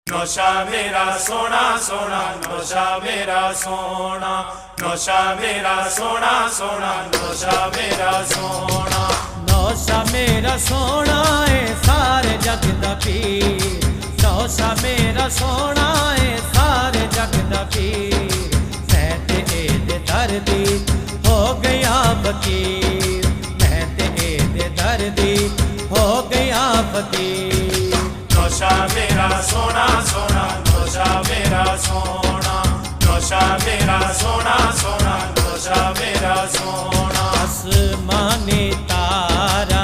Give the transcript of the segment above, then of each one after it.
Nausea मेरा सोना सोना, नौशा मेरा सोना, नौशा मेरा सोना सोना, नौशा मेरा सोना। नौशा मेरा सोना है सारे जग दा पीर, नौशा मेरा सोना है सारे जग दा पीर। मैं ते एदे दर्दी हो गया फकीर, मैं ते एदे दर्दी हो गया फकीर। नौशा मेरा सोना सोना, नौशा मेरा सोना, नौशा मेरा सोना सोना, नौशा मेरा सोना। आसमानी तारा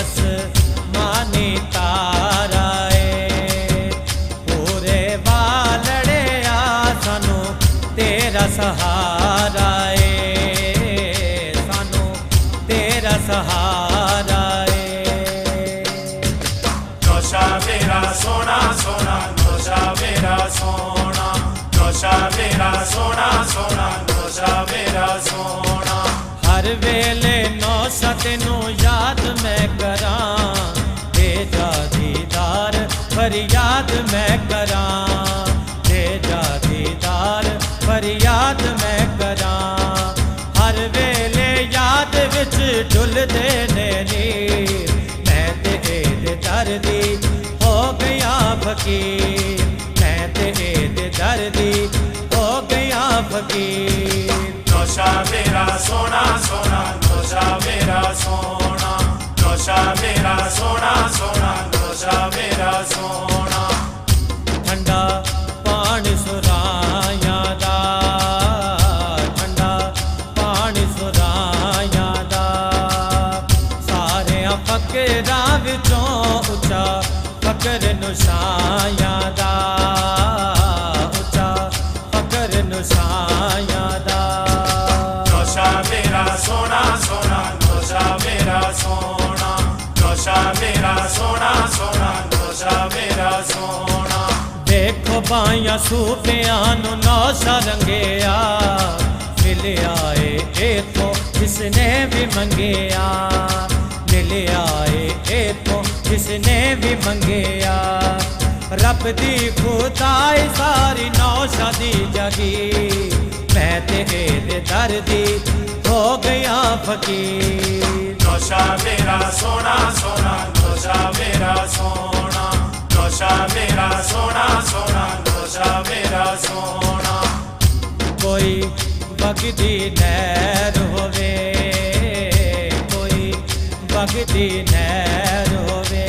आसमानी तारा पूरे वालड़े सानू तेरा सहारा सानू तेरा सहारा नौशा मेरा सोना सोना, नौशा मेरा सोना, नौशा मेरा सोना सोना, नौशा मेरा सोना। हर वेले नौशा तेनू याद मैं करा, भेजा दीदार फरियाद मैं करा, भेजा दीदार फरियाद मैं करा। हर वेले याद विच डुलदे ने नीर, मैं ते एदे दर्दी हो गया फकीर, मैं ते एदे दर्दी हो गया फकीर। नौशा मेरा सोना सोना, नौशा मेरा सोना, नौशा मेरा सोना सोना, नौशा मेरा सोना। ठंडा पानी सुराया दा, ठंडा पानी सुराया दा, सारे फकरां विचों उच्चा फकर नुशाया दा, उच्चा फकर नुशाया दा। नौशा मेरा सोना सोना, नौशा मेरा सोना, नौशा मेरा सोना सोना, नौशा मेरा सोना। देखो बाइया सूफियां नू नौशा रंगेया, मिले आए एथो जिसने भी मंगेया, मिले आए एथो जिसने भी मंगेया। रब दी खुदाई सारी नौशा दी जगी, मैं ते एदे दर्दी हो गया फकीर। नौशा मेरा सोना सोना, नौशा मेरा सोना, नौशा मेरा सोना सोना, नौशा मेरा सोना। कोई बगदी नहर होवे, कोई बगदी नहर होवे,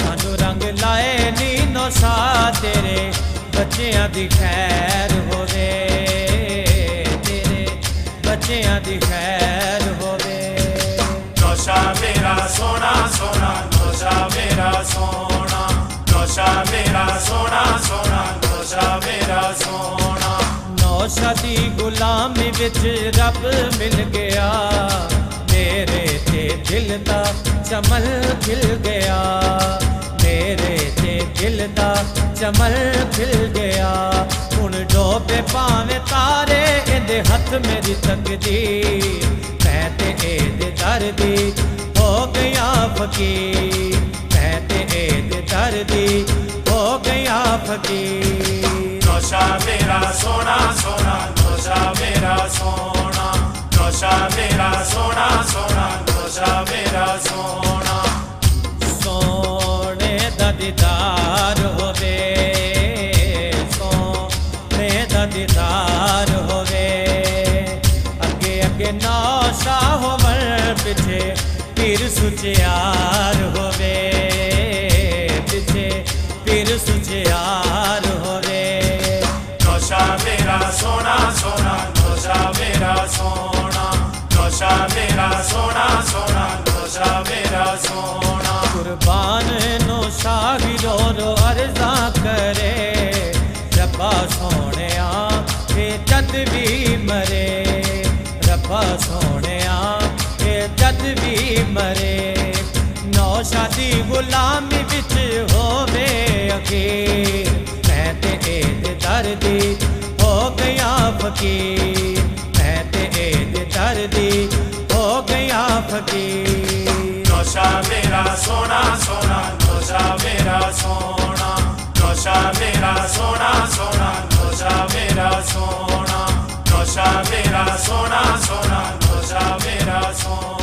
सानू रंग लाए नी नौशा तेरे बच्चियां दी खैर होवे, तेरे बच्चियां दी खैर होवे। नौशा मेरा सोना सोना, नौशा मेरा सोना, नौशा मेरा सोना सोना, नौशा मेरा सोना। नौशा दी गुलामी विच रब मिल गया, मेरे ते दिल दा चमल खिल गया, मेरे ते दिल दा चमल खिल गया। हुण डोबे पावे तारे एदे हथ मेरी तकदीर, मैं ते एदे दर्दी हो गया फकीर, मैं ते एदे दर्दी हो गया फकीर। नौशा मेरा सोना सोना, नौशा मेरा सोना, नौशा मेरा सोना सोना, नौशा मेरा सोना। सोने दा दीदार होवे, सोने दा दीदार होवे, अगे अगे नौशा होवन पिछे पीर सुचियार होवे, पिछे पीर सुचियार होवे। नौशा मेरा सोना सोना, नौशा मेरा सोना, नौशा मेरा सोना सोना, नौशा मेरा सोना। कुर्बान नो शाहिरो रो अर्जा करे, रब्बा सोनिया ये जद भी मरे, रब्बा सोनिया ये जद भी मरे। नौशा दी गुलामी विच होवे अखीर, मैं ते एदे दर्दी हो गया फकीर, मैं ते एदे दर्दी हो गया फकीर। ਨੌਸ਼ਾ ਮੇਰਾ ਸੋਹਣਾ ਸੋਹਣਾ ਨੌਸ਼ਾ ਮੇਰਾ ਸੋਹਣਾ ਨੌਸ਼ਾ ਮੇਰਾ ਸੋਹਣਾ ਸੋਹਣਾ ਨੌਸ਼ਾ ਮੇਰਾ ਸੋਹਣਾ ਨੌਸ਼ਾ ਮੇਰਾ ਸੋਹਣਾ ਸੋਹਣਾ ਨੌਸ਼ਾ ਮੇਰਾ ਸੋਹਣਾ